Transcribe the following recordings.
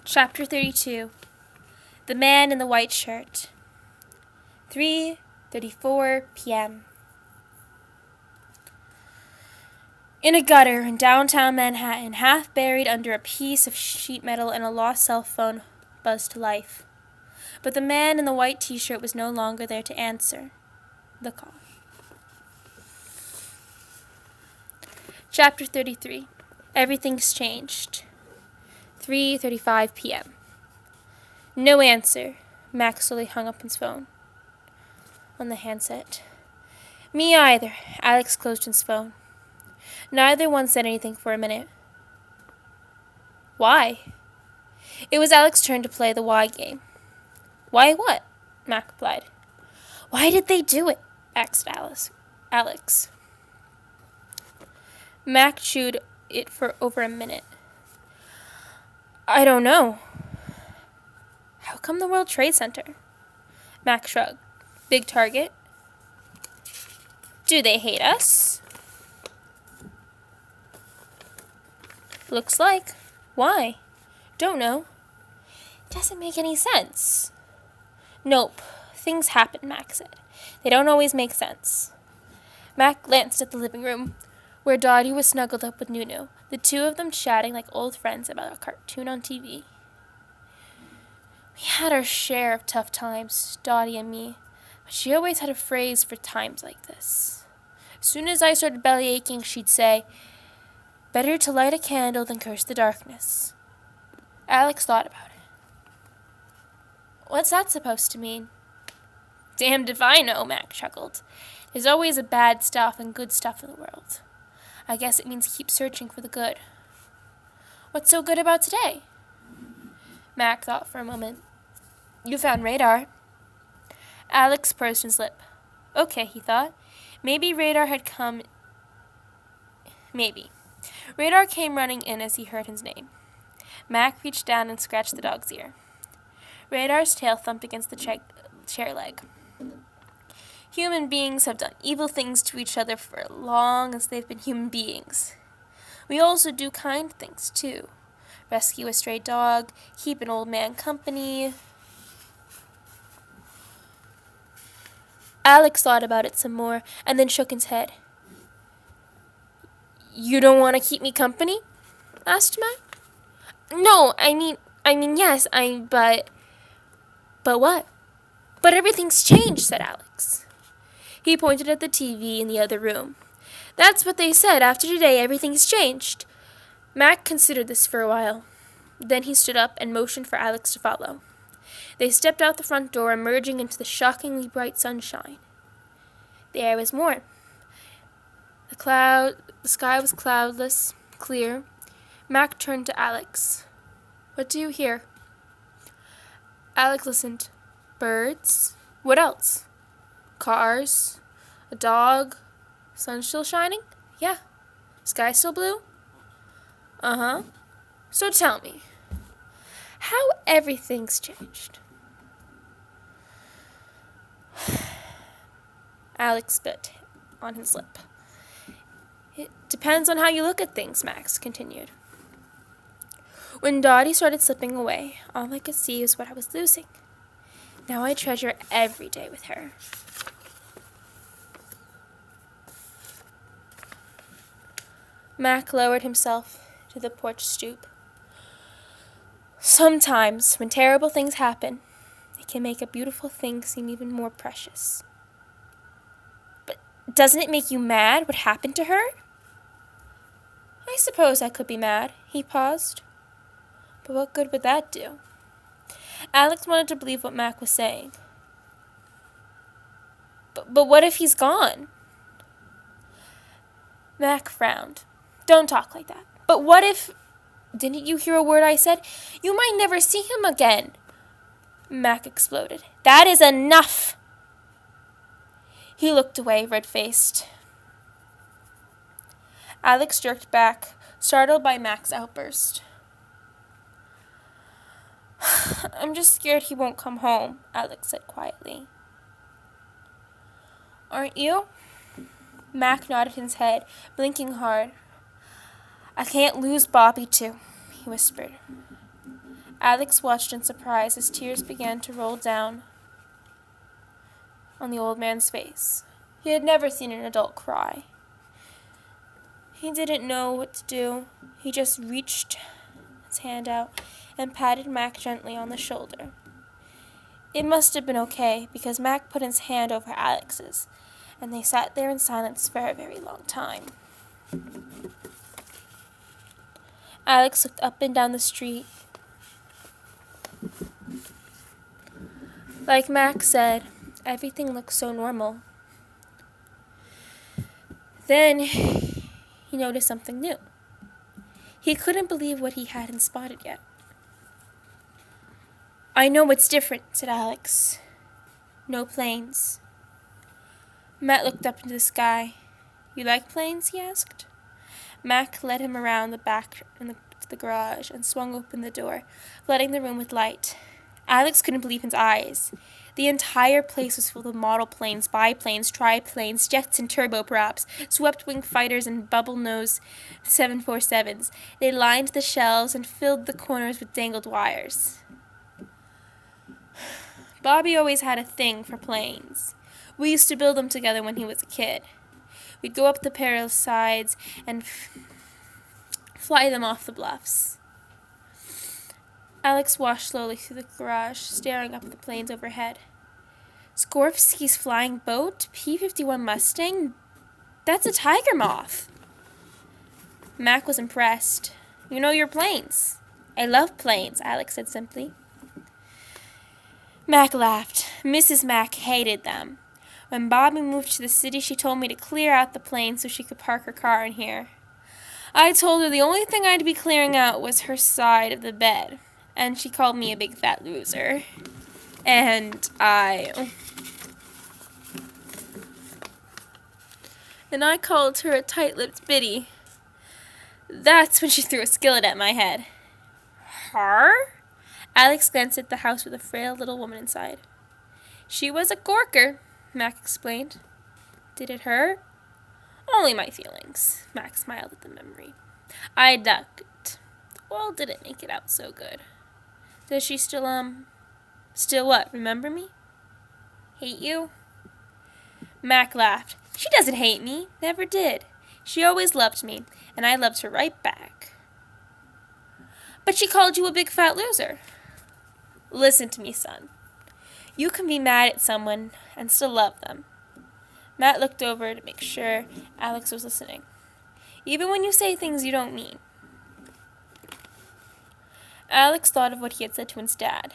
Chapter 32. The Man in the White Shirt. 3:34 p.m. In a gutter in downtown Manhattan, half buried under a piece of sheet metal and a lost cell phone, buzzed to life. But the man in the white t-shirt was no longer there to answer the call. Chapter 33. Everything's changed. 3:35 p.m. No answer. Max slowly hung up his phone on the handset. Me either. Alex closed his phone. Neither one said anything for a minute. Why? It was Alex's turn to play the why game. Why what? Mac replied. Why did they do it? Asked Alex. Mac chewed it for over a minute. I don't know. How come the World Trade Center? Mac shrugged. Big target. Do they hate us? Looks like. Why? Don't know. Doesn't make any sense. Nope. Things happen, Mac said. They don't always make sense. Mac glanced at the living room, where Dottie was snuggled up with Nunu, the two of them chatting like old friends about a cartoon on TV. We had our share of tough times, Dottie and me, but she always had a phrase for times like this. As soon as I started belly aching, she'd say, better to light a candle than curse the darkness. Alex thought about it. What's that supposed to mean? Damned if I know, Mac chuckled. There's always a bad stuff and good stuff in the world. I guess it means keep searching for the good. What's so good about today? Mac thought for a moment. You found radar. Alex pursed his lip. Okay, he thought. Maybe radar had come... Maybe. Radar came running in as he heard his name. Mac reached down and scratched the dog's ear. Radar's tail thumped against the chair leg. Human beings have done evil things to each other for as long as they've been human beings. We also do kind things, too. Rescue a stray dog, keep an old man company. Alex thought about it some more and then shook his head. You don't want to keep me company? Asked Mac. No, I mean, yes, but what? But everything's changed, said Alex. He pointed at the TV in the other room. That's what they said. After today, everything's changed. Mac considered this for a while. Then he stood up and motioned for Alex to follow. They stepped out the front door, emerging into the shockingly bright sunshine. The air was warm. The sky was cloudless, clear. Mac turned to Alex. What do you hear? Alex listened. Birds? What else? Cars? A dog? Sun still shining? Yeah. Sky still blue? Uh-huh. So tell me, how everything's changed. Alex bit on his lip. It depends on how you look at things, Max continued. When Dottie started slipping away, all I could see was what I was losing. Now I treasure every day with her. Mac lowered himself to the porch stoop. Sometimes, when terrible things happen, it can make a beautiful thing seem even more precious. But doesn't it make you mad what happened to her? I suppose I could be mad. He paused. But what good would that do? Alex wanted to believe what Mac was saying. But what if he's gone? Mac frowned. Don't talk like that. But what if... Didn't you hear a word I said? You might never see him again. Mac exploded. That is enough. He looked away, red-faced. Alex jerked back, startled by Mac's outburst. I'm just scared he won't come home, Alex said quietly. Aren't you? Mac nodded his head, blinking hard. I can't lose Bobby too, he whispered. Alex watched in surprise as tears began to roll down on the old man's face. He had never seen an adult cry. He didn't know what to do. He just reached his hand out and patted Mac gently on the shoulder. It must have been okay, because Mac put his hand over Alex's, and they sat there in silence for a very long time. Alex looked up and down the street. Like Mac said, everything looked so normal. Then he noticed something new. He couldn't believe what he hadn't spotted yet. "I know what's different," said Alex. "No planes." Matt looked up into the sky. "You like planes?" he asked. Mac led him around the back to the garage and swung open the door, flooding the room with light. Alex couldn't believe his eyes. The entire place was full of model planes, biplanes, triplanes, jets and turboprops, swept-wing fighters and bubble-nose 747s. They lined the shelves and filled the corners with dangled wires. Bobby always had a thing for planes. We used to build them together when he was a kid. We'd go up the perilous sides and fly them off the bluffs. Alex walked slowly through the garage, staring up at the planes overhead. "Skorupski's flying boat? P-51 Mustang? That's a Tiger Moth." Mac was impressed. "You know your planes." "I love planes," Alex said simply. Mac laughed. Mrs. Mac hated them. When Bobby moved to the city, she told me to clear out the planes so she could park her car in here. I told her the only thing I'd be clearing out was her side of the bed, and she called me a big fat loser. And I called her a tight-lipped biddy. That's when she threw a skillet at my head. Her? Alex glanced at the house with a frail little woman inside. "She was a corker," Mac explained. "Did it hurt?" "Only my feelings." Mac smiled at the memory. "I ducked. Well, didn't make it out so good." "Does she still what, remember me?" "Hate you?" Mac laughed. "She doesn't hate me. Never did. She always loved me, and I loved her right back." "But she called you a big fat loser." "Listen to me, son. You can be mad at someone and still love them." Matt looked over to make sure Alex was listening. "Even when you say things you don't mean." Alex thought of what he had said to his dad.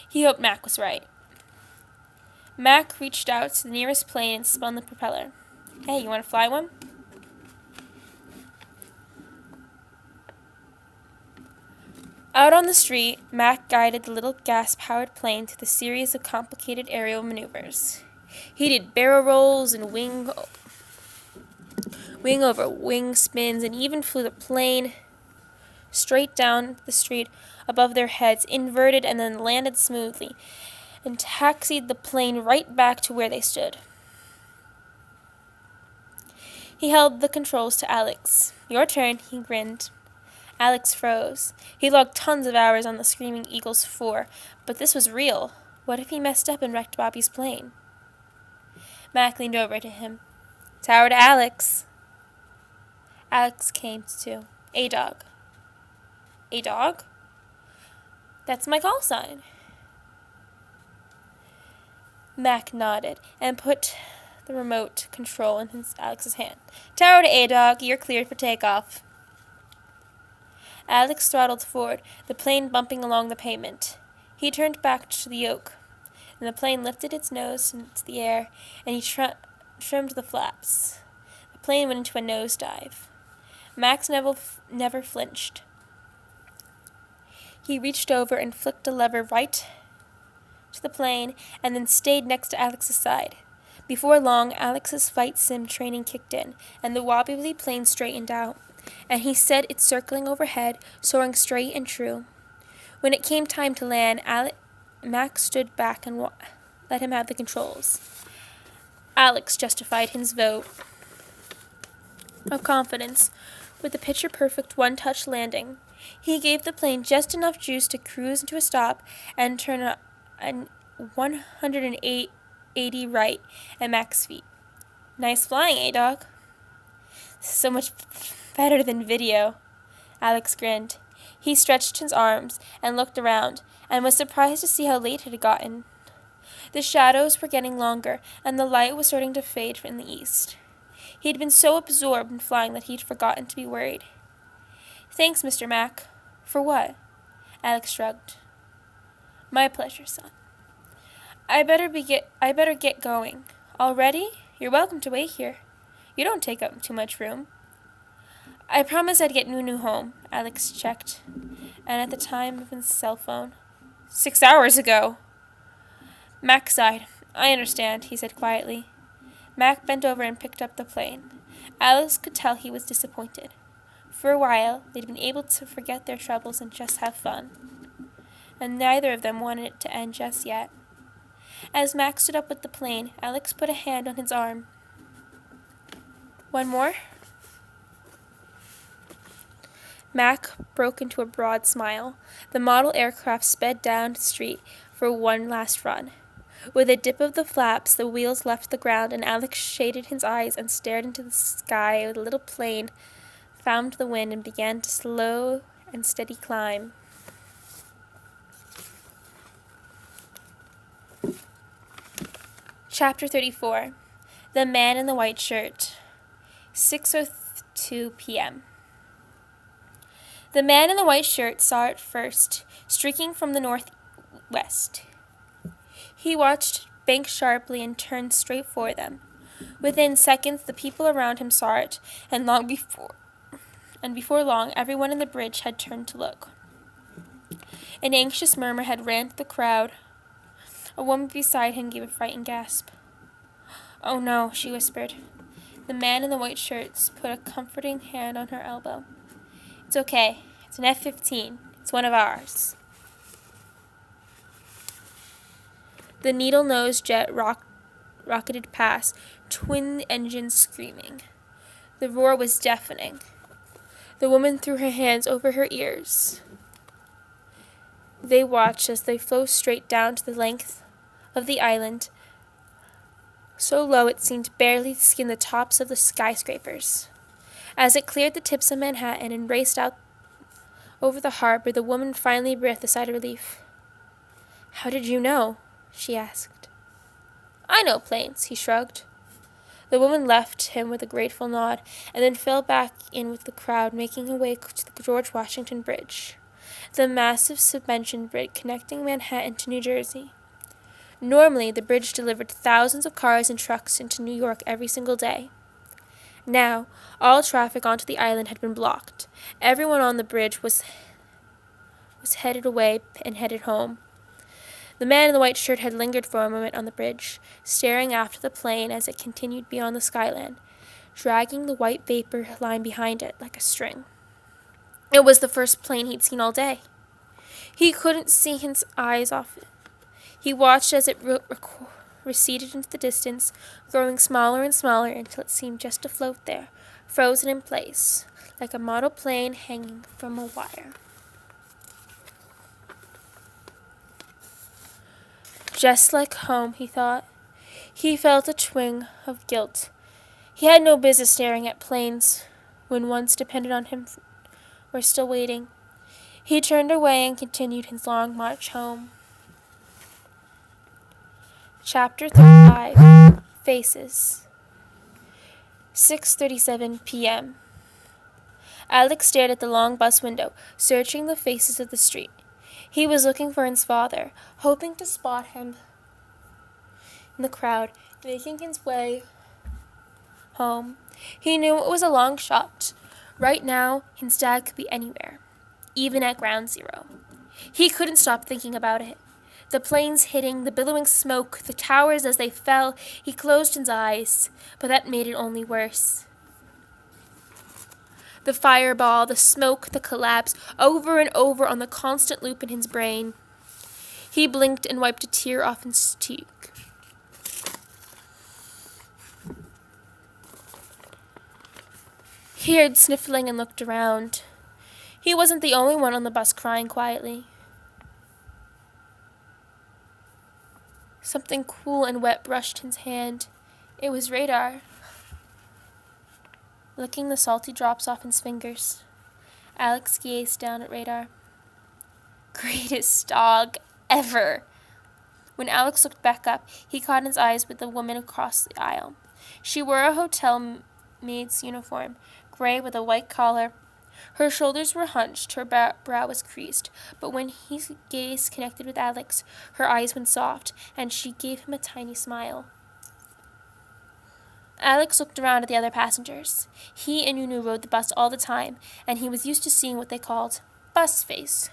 He hoped Mac was right. Mac reached out to the nearest plane and spun the propeller. "Hey, you want to fly one?" Out on the street, Mac guided the little gas-powered plane through the series of complicated aerial maneuvers. He did barrel rolls and wing over wing spins, and even flew the plane straight down the street above their heads, inverted, and then landed smoothly, and taxied the plane right back to where they stood. He held the controls to Alex. "Your turn," he grinned. Alex froze. He logged tons of hours on the Screaming Eagles 4, but this was real. What if he messed up and wrecked Bobby's plane? Mac leaned over to him. "Tower to Alex." Alex came to. "A-Dog." "A dog?" "That's my call sign." Mac nodded and put the remote control in Alex's hand. "Tower to A-Dog, you're cleared for takeoff." Alex throttled forward, the plane bumping along the pavement. He turned back to the yoke, and the plane lifted its nose into the air, and he trimmed the flaps. The plane went into a nosedive. Max never flinched. He reached over and flicked a lever right to the plane, and then stayed next to Alex's side. Before long, Alex's flight sim training kicked in, and the wobbly plane straightened out, and he set it circling overhead, soaring straight and true. When it came time to land, Max stood back and let him have the controls. Alex justified his vote of confidence with a picture-perfect one-touch landing. He gave the plane just enough juice to cruise into a stop and turn a 180 right at max speed. Nice flying, eh, dog? So much better than video. Alex grinned. He stretched his arms and looked around, and was surprised to see how late it had gotten. The shadows were getting longer, and the light was starting to fade in the east. He had been so absorbed in flying that he'd forgotten to be worried. Thanks, Mr. Mack. For what? Alex shrugged. My pleasure, son. I better get going. Already? You're welcome to wait here. You don't take up too much room. I promised I'd get Nunu home, Alex checked, and at the time of his cell phone. 6 hours ago. Mack sighed. I understand, he said quietly. Mack bent over and picked up the plane. Alex could tell he was disappointed. For a while, they'd been able to forget their troubles and just have fun. And neither of them wanted it to end just yet. As Mack stood up with the plane, Alex put a hand on his arm. One more? Mack broke into a broad smile. The model aircraft sped down the street for one last run. With a dip of the flaps, the wheels left the ground, and Alex shaded his eyes and stared into the sky. The little plane found the wind and began to slow and steady climb. Chapter 34. The Man in the White Shirt. 6:02 p.m. The man in the white shirt saw it first, streaking from the northwest. He watched, banked sharply, and turned straight for them. Within seconds, the people around him saw it, and before long, everyone in the bridge had turned to look. An anxious murmur had ran through the crowd. A woman beside him gave a frightened gasp. Oh no, she whispered. The man in the white shirts put a comforting hand on her elbow. It's okay. It's an F-15. It's one of ours. The needle-nosed jet rocketed past, twin engines screaming. The roar was deafening. The woman threw her hands over her ears. They watched as they flew straight down to the length of the island, so low it seemed barely to skim the tops of the skyscrapers. As it cleared the tips of Manhattan and raced out over the harbor, the woman finally breathed a sigh of relief. How did you know? She asked. I know planes, he shrugged. The woman left him with a grateful nod, and then fell back in with the crowd, making her way to the George Washington Bridge, the massive suspension bridge connecting Manhattan to New Jersey. Normally, the bridge delivered thousands of cars and trucks into New York every single day. Now, all traffic onto the island had been blocked. Everyone on the bridge was headed away and headed home. The man in the white shirt had lingered for a moment on the bridge, staring after the plane as it continued beyond the skyline, dragging the white vapor line behind it like a string. It was the first plane he'd seen all day. He couldn't see his eyes off it. He watched as it receded into the distance, growing smaller and smaller until it seemed just to float there, frozen in place, like a model plane hanging from a wire. Just like home, he thought. He felt a twinge of guilt. He had no business staring at planes when once depended on him were still waiting. He turned away and continued his long march home. Chapter 35. Faces. 6:37 p.m. Alex stared at the long bus window, searching the faces of the street. He was looking for his father, hoping to spot him in the crowd, making his way home. He knew it was a long shot. Right now, his dad could be anywhere, even at ground zero. He couldn't stop thinking about it. The planes hitting, the billowing smoke, the towers as they fell. He closed his eyes, but that made it only worse. The fireball, the smoke, the collapse, over and over on the constant loop in his brain. He blinked and wiped a tear off his cheek. He heard sniffling and looked around. He wasn't the only one on the bus crying quietly. Something cool and wet brushed his hand. It was Radar, licking the salty drops off his fingers. Alex gazed down at Radar. Greatest dog ever. When Alex looked back up, he caught his eyes with the woman across the aisle. She wore a hotel maid's uniform, gray with a white collar. Her shoulders were hunched, her brow was creased, but when his gaze connected with Alex, her eyes went soft, and she gave him a tiny smile. Alex looked around at the other passengers. He and Nunu rode the bus all the time, and he was used to seeing what they called bus face,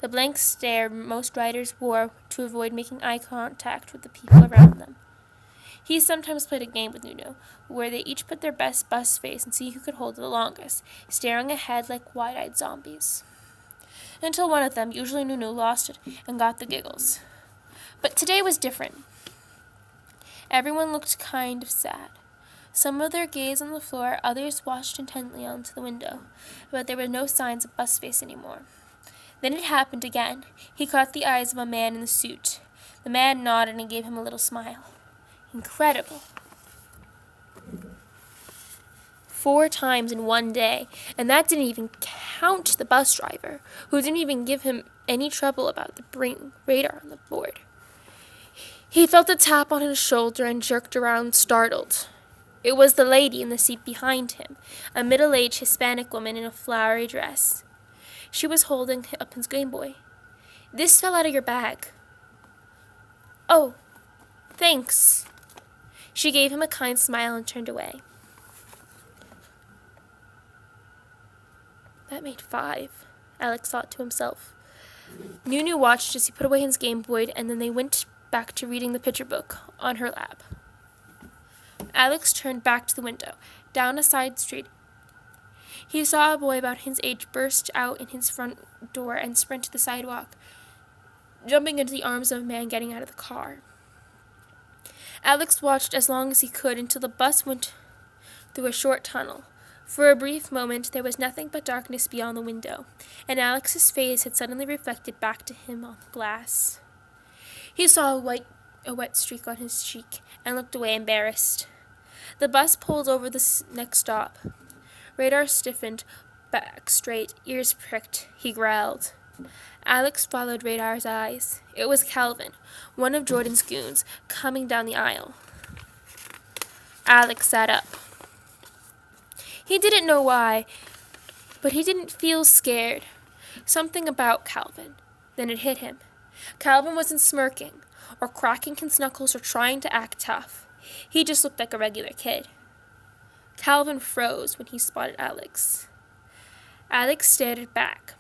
the blank stare most riders wore to avoid making eye contact with the people around them. He sometimes played a game with Nunu, where they each put their best bus face and see who could hold it the longest, staring ahead like wide-eyed zombies. Until one of them, usually Nunu, lost it and got the giggles. But today was different. Everyone looked kind of sad. Some of their gaze on the floor, others watched intently onto the window, but there were no signs of bus face anymore. Then it happened again. He caught the eyes of a man in the suit. The man nodded and gave him a little smile. Incredible. 4 times in one day, and that didn't even count the bus driver, who didn't even give him any trouble about the radar on the board. He felt a tap on his shoulder and jerked around, startled. It was the lady in the seat behind him, a middle-aged Hispanic woman in a flowery dress. She was holding up his Game Boy. "This fell out of your bag." "Oh, thanks." She gave him a kind smile and turned away. That made 5, Alex thought to himself. Nunu watched as he put away his Game Boy, and then they went back to reading the picture book on her lap. Alex turned back to the window. Down a side street, he saw a boy about his age burst out in his front door and sprint to the sidewalk, jumping into the arms of a man getting out of the car. Alex watched as long as he could until the bus went through a short tunnel. For a brief moment, there was nothing but darkness beyond the window, and Alex's face had suddenly reflected back to him on the glass. He saw a wet streak on his cheek and looked away embarrassed. The bus pulled over the next stop. Radar stiffened, back straight, ears pricked. He growled. Alex followed Radar's eyes. It was Calvin, one of Jordan's goons, coming down the aisle. Alex sat up. He didn't know why, but he didn't feel scared. Something about Calvin. Then it hit him. Calvin wasn't smirking, or cracking his knuckles or trying to act tough. He just looked like a regular kid. Calvin froze when he spotted Alex. Alex stared back.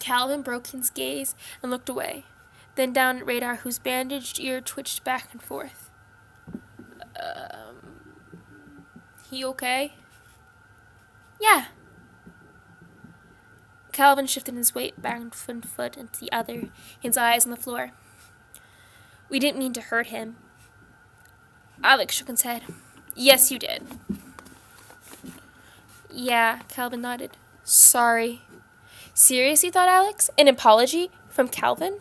Calvin broke his gaze and looked away, then down at Radar, whose bandaged ear twitched back and forth. He okay?" "Yeah." Calvin shifted his weight back from foot into the other, his eyes on the floor. "We didn't mean to hurt him." Alex shook his head. "Yes, you did." "Yeah," Calvin nodded. "Sorry." Seriously, thought Alex? An apology from Calvin?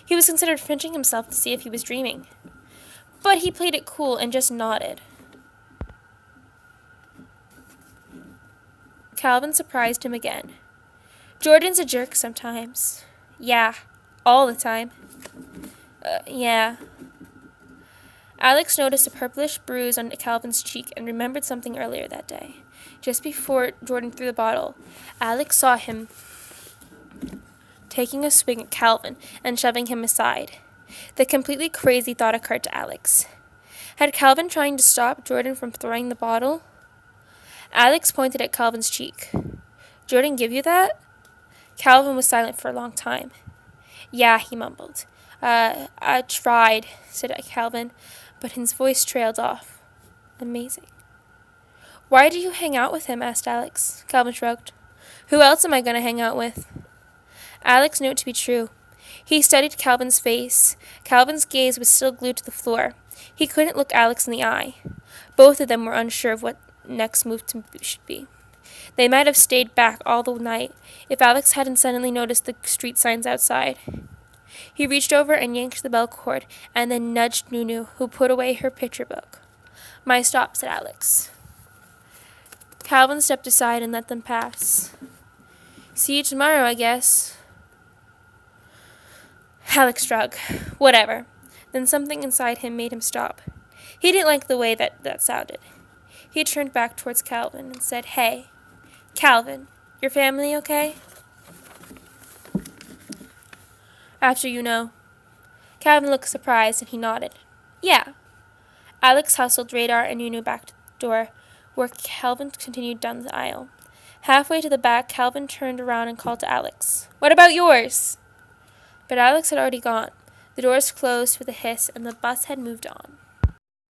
He was considered pinching himself to see if he was dreaming. But he played it cool and just nodded. Calvin surprised him again. "Jordan's a jerk sometimes." "Yeah, all the time." Yeah. Alex noticed a purplish bruise on Calvin's cheek and remembered something earlier that day. Just before Jordan threw the bottle, Alex saw him taking a swing at Calvin and shoving him aside. The completely crazy thought occurred to Alex. Had Calvin trying to stop Jordan from throwing the bottle? Alex pointed at Calvin's cheek. "Jordan give you that?" Calvin was silent for a long time. "Yeah," he mumbled. I tried," said Calvin, but his voice trailed off. "Amazing." "Why do you hang out with him?" asked Alex. Calvin shrugged. "Who else am I going to hang out with?" Alex knew it to be true. He studied Calvin's face. Calvin's gaze was still glued to the floor. He couldn't look Alex in the eye. Both of them were unsure of what next move should be. They might have stayed back all the night if Alex hadn't suddenly noticed the street signs outside. He reached over and yanked the bell cord and then nudged Nunu, who put away her picture book. "My stop," said Alex. Calvin stepped aside and let them pass. "See you tomorrow, I guess." Alex shrugged. Whatever. Then something inside him made him stop. He didn't like the way that sounded. He turned back towards Calvin and said, "Hey, Calvin, your family okay?" "After you know." Calvin looked surprised and he nodded. "Yeah." Alex hustled Radar and Nunu back to the door, where Calvin continued down the aisle. Halfway to the back, Calvin turned around and called to Alex, "What about yours?" But Alex had already gone. The doors closed with a hiss and the bus had moved on.